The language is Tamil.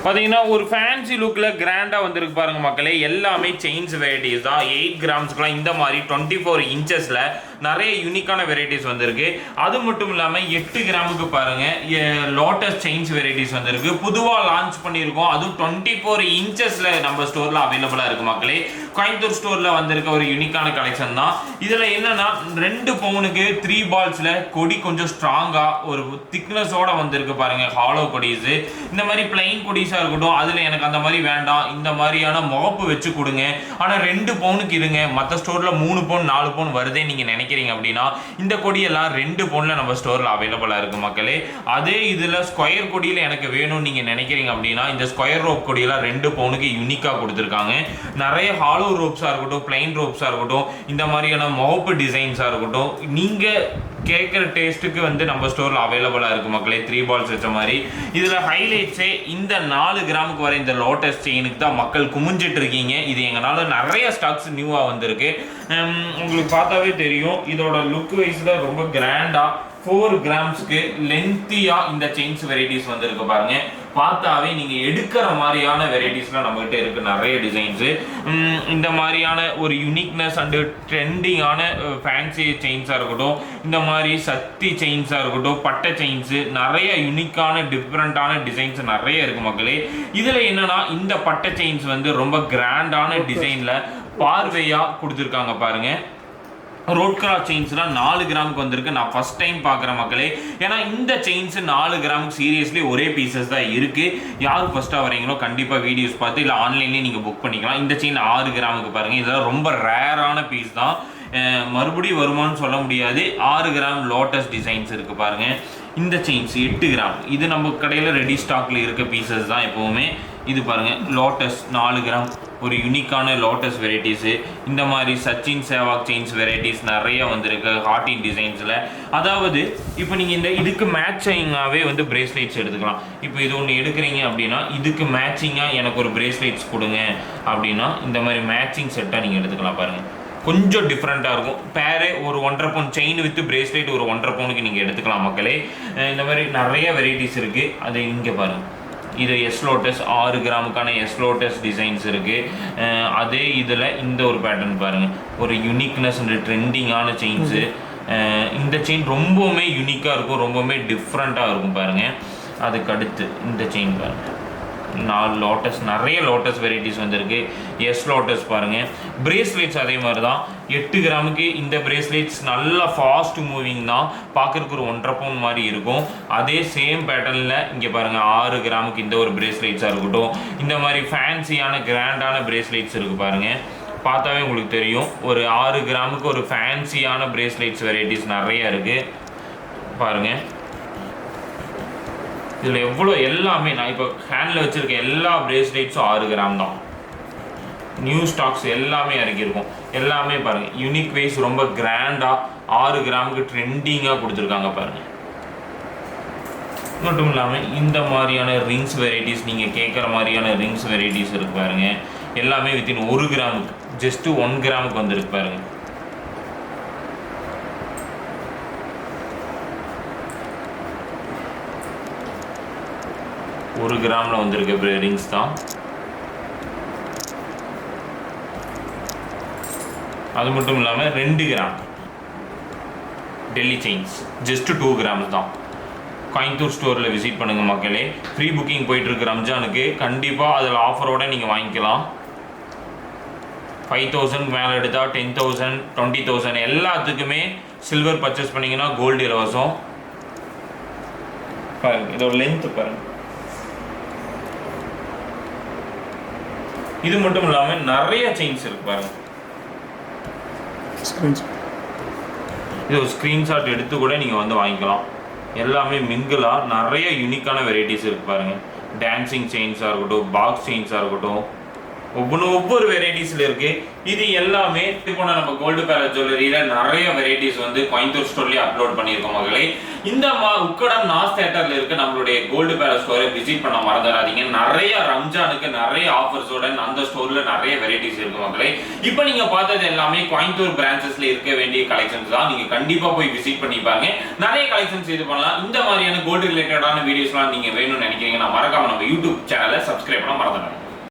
பார்த்தீங்கன்னா ஒரு ஃபேன்சி லுக்கில் கிராண்டாக வந்திருக்கு பாருங்க மக்களே. எல்லாமே செயின்ஸ் வெரைட்டிஸ் தான். 8 கிராம்ஸ்க்குலாம் இந்த மாதிரி 24 இன்ச்சஸில் நிறைய யூனிக்கான வெரைட்டிஸ் வந்திருக்கு. அது மட்டும் இல்லாமல் 8 கிராமுக்கு பாருங்க லோட்டஸ் செயின்ஸ் வெரைட்டிஸ் வந்திருக்கு. பொதுவாக லான்ச் பண்ணியிருக்கோம். அதுவும் 24 இன்ச்சஸில் நம்ம ஸ்டோரில் அவைலபிளாக இருக்குது மக்களே. கோயம்புத்தூர் ஸ்டோரில் வந்திருக்க ஒரு யூனிக்கான கலெக்ஷன் தான். இதில் என்னன்னா 2 பவுனுக்கு 3 பால்ஸில் கொடி கொஞ்சம் ஸ்ட்ராங்காக ஒரு திக்னஸோட வந்திருக்கு பாருங்க. ஹாலோ கொடிஸ் இந்த மாதிரி பிளைன் கொடிஸாக இருக்கட்டும். அதில் எனக்கு அந்த மாதிரி வேண்டாம், இந்த மாதிரியான முகப்பு வச்சு கொடுங்க. ஆனால் 2 பவுனுக்கு இருங்க. மற்ற ஸ்டோரில் 3 பவுன் 4 பவுன் வருதே நீங்கள் நினைக்கிறீங்க அப்படின்னா இந்த கொடியெல்லாம் 2 பவுனில் நம்ம ஸ்டோரில் அவைலபிளாக இருக்குது மக்களே. அதே இதில் ஸ்கொயர் கொடியில் எனக்கு வேணும்னு நீங்கள் நினைக்கிறீங்க அப்படின்னா இந்த ஸ்கொயர் ரோப் கொடியெல்லாம் 2 பவுனுக்கு யூனிக்காக கொடுத்துருக்காங்க. நிறைய ஹாலோ ரோப்ஸாக இருக்கட்டும், பிளைன் ரோப்ஸாக இருக்கட்டும், இந்த மாதிரியான முகப்பு டிசைன்ஸாக இருக்கட்டும், நீங்கள் கேட்குற டேஸ்ட்டுக்கு வந்து நம்ம ஸ்டோரில் அவைலபிளாக இருக்குது மக்களே. 3 பால்ஸ் வச்ச மாதிரி. இதில் ஹைலைட்ஸே இந்த 4 கிராமுக்கு வர இந்த லோட்டஸ் செயினுக்கு தான் மக்கள் குமிஞ்சிட்டு இருக்கீங்க. இது எங்களால் நிறைய ஸ்டாக்ஸ் நியூவாக வந்திருக்கு. உங்களுக்கு பார்த்தாவே தெரியும் இதோட லுக் வைஸில் ரொம்ப கிராண்டாக 4 கிராம்ஸ்க்கு லென்த்தியாக இந்த செயின்ஸ் வெரைட்டிஸ் வந்திருக்கு பாருங்க. பார்த்தாவே நீங்கள் எடுக்கிற மாதிரியான வெரைட்டிஸ்லாம் நம்மகிட்ட இருக்குது. நிறைய டிசைன்ஸு இந்த மாதிரியான ஒரு யூனிக்னஸ் அண்டு ட்ரெண்டிங்கான ஃபேன்சி செயின்ஸாக இருக்கட்டும், இந்த மாதிரி சக்தி செயின்ஸாக இருக்கட்டும், பட்டை செயின்ஸு, நிறைய யூனிக்கான டிஃப்ரெண்ட்டான டிசைன்ஸ் நிறைய இருக்குது மக்களே. இதில் என்னென்னா இந்த பட்டை செயின்ஸ் வந்து ரொம்ப கிராண்டான டிசைனில் பார்வையாக கொடுத்துருக்காங்க பாருங்கள். ரோட் கிராஸ் செயின்ஸ்லாம் 4 கிராமுக்கு வந்திருக்கு. நான் ஃபஸ்ட் டைம் பார்க்குறேன் மக்களே. ஏன்னா இந்த செயின்ஸ் 4 கிராமுக்கு சீரியஸ்லி ஒரே பீசஸ் தான் இருக்குது. யார் ஃபஸ்ட்டாக வரீங்களோ கண்டிப்பாக வீடியோஸ் பார்த்து இல்லை ஆன்லைன்லேயே நீங்கள் புக் பண்ணிக்கலாம். இந்த செயின் 6 கிராமுக்கு பாருங்கள். இதெல்லாம் ரொம்ப ரேரான பீஸ் தான். மறுபடியும் வருமானு சொல்ல முடியாது. 6 கிராம் லோட்டஸ் டிசைன்ஸ் இருக்குது பாருங்கள். இந்த செயின்ஸ் 8 கிராம். இது நம்ம கடையில் ரெடி ஸ்டாக்கில் இருக்க பீசஸ் தான் எப்போவுமே. இது பாருங்கள் லோட்டஸ் 4 கிராம் ஒரு யூனிக்கான லோட்டஸ் வெரைட்டிஸு. இந்த மாதிரி சச்சின் சேவாக் செயின்ஸ் வெரைட்டிஸ் நிறைய வந்திருக்கு ஹார்டின் டிசைன்ஸில். அதாவது இப்போ நீங்கள் இதுக்கு மேட்சிங்காகவே வந்து பிரேஸ்லெட்ஸ் எடுத்துக்கலாம். இப்போ இது ஒன்று எடுக்கிறீங்க அப்படின்னா இதுக்கு மேட்சிங்காக எனக்கு ஒரு பிரேஸ்லெட்ஸ் கொடுங்க அப்படின்னா இந்த மாதிரி மேட்சிங் செட்டாக நீங்கள் எடுத்துக்கலாம் பாருங்கள். கொஞ்சம் டிஃப்ரெண்ட்டாக இருக்கும். பேரே ஒரு 1.5 பவுன் செயின் வித் பிரேஸ்லெட் ஒரு 1.5 பவுனுக்கு நீங்கள் எடுத்துக்கலாம் மக்களே. இந்த மாதிரி நிறைய வெரைட்டிஸ் இருக்குது. அது இங்கே பாருங்கள். இது எஸ் லோட்டஸ் 6 கிராமுக்கான எஸ் லோட்டஸ் டிசைன்ஸ் இருக்குது. அதே இதில் இந்த ஒரு பேட்டர்ன் பாருங்கள். ஒரு யூனிக்னஸ் அண்ட் ட்ரெண்டிங்கான செயின்ஸு. இந்த செயின் ரொம்பவுமே யூனிக்காக இருக்கும், ரொம்பவுமே டிஃப்ரெண்ட்டாக இருக்கும் பாருங்கள். அதுக்கு அடுத்து இந்த செயின் பாருங்கள். 4 லோட்டஸ் நிறைய லோட்டஸ் வெரைட்டிஸ் வந்திருக்கு. எஸ் லோட்டஸ் பாருங்கள். பிரேஸ்லெட்ஸ் அதே மாதிரி தான். 8 கிராமுக்கு இந்த பிரேஸ்லெட்ஸ் நல்லா ஃபாஸ்ட் மூவிங் தான். பார்க்குறதுக்கு ஒரு 1.5 பவுன் மாதிரி இருக்கும். அதே சேம் பேட்டர்னில் இங்கே பாருங்கள் 6 கிராமுக்கு இந்த ஒரு பிரேஸ்லெட்ஸாக இருக்கட்டும். இந்த மாதிரி ஃபேன்சியான கிராண்டான பிரேஸ்லெட்ஸ் இருக்குது பாருங்கள். பார்த்தாவே உங்களுக்கு தெரியும். ஒரு 6 கிராமுக்கு ஒரு ஃபேன்சியான பிரேஸ்லெட்ஸ் வெரைட்டிஸ் நிறைய இருக்குது பாருங்கள். இதில் எவ்வளோ எல்லாமே நான் இப்போ ஹேண்டில் வச்சுருக்க எல்லா பிரேஸ்லெட்ஸும் 6 கிராம் தான். நியூ ஸ்டாக்ஸ் எல்லாமே இறக்கியிருக்கும். எல்லாமே பாருங்கள் யூனிக் வைஸ் ரொம்ப கிராண்டாக 6 கிராமுக்கு ட்ரெண்டிங்காக கொடுத்துருக்காங்க பாருங்கள். மட்டும் இல்லாமல் இந்த மாதிரியான ரிங்ஸ் வெரைட்டிஸ் நீங்கள் கேட்குற மாதிரியான ரிங்ஸ் வெரைட்டிஸ் இருக்குது பாருங்கள். எல்லாமே வித்தின் 1 கிராமுக்கு ஜஸ்ட்டு 1 கிராமுக்கு வந்துருக்கு பாருங்கள். ஒரு கிராமில் வந்திருக்க ரிங்ஸ் தான். அது மட்டும் இல்லாமல் 2 gram Delhi chains just 2 grams தான். கோயம்புத்தூர் ஸ்டோரில் விசிட் பண்ணுங்கள் மக்களே. ஃப்ரீ புக்கிங் போயிட்டுருக்கு ரம்ஜானுக்கு. கண்டிப்பாக அதில் ஆஃபரோடு நீங்கள் வாங்கிக்கலாம். 5000 மேலே எடுத்தால் 10,000 20,000 எல்லாத்துக்குமே சில்வர் பர்ச்சேஸ் பண்ணிங்கன்னா கோல்டு இலவசம். பாருங்கள் இதோட லென்த்து பாருங்கள். இது மட்டும் இல்லாமல் நிறைய செயின்ஸ் இருக்கு பாருங்க. இது ஒரு ஸ்க்ரீன்ஷாட் எடுத்து கூட நீங்கள் வந்து வாங்கிக்கலாம். எல்லாமே மிங்கிளாக நிறைய யூனிக்கான வெரைட்டிஸ் இருக்குது பாருங்கள். டான்சிங் செயின்ஸாக இருக்கட்டும், பாக்ஸ் செயின்ஸாக இருக்கட்டும், ஒவ்வொரு வெரைட்டிஸில் இருக்குது. இது எல்லாமே இப்போ நம்ம கோல்டு பேலஸ் ஜுவல்லரியில் நிறைய வெரைட்டிஸ் வந்து கோயம்புத்தூர் ஸ்டோர்லேயே அப்லோட் பண்ணியிருக்கோம் மகளே. இந்த உக்கடம் நாஸ் தியேட்டரில் இருக்க நம்மளுடைய கோல்டு பேலஸ் ஸ்டோரை விசிட் பண்ண மறந்துடாதீங்க. நிறைய ரம்ஜானுக்கு நிறைய ஆஃபர்ஸோட அந்த ஸ்டோரில் நிறைய வெரைட்டிஸ் இருக்கு மகளே. இப்போ நீங்கள் பார்த்தது எல்லாமே கோயம்புத்தூர் பிரான்ச்சஸில் இருக்க வேண்டிய கலெக்ஷன்ஸ் தான். நீங்கள் கண்டிப்பாக போய் விசிட் பண்ணிப்பாங்க. நிறைய கலெக்ஷன்ஸ் இது பண்ணலாம். இந்த மாதிரியான கோல்டு ரிலேட்டடான வீடியோஸ்லாம் நீங்கள் வேணும்னு நினைக்கிறீங்கன்னா மறக்காம நம்ம யூடியூப் சேனல்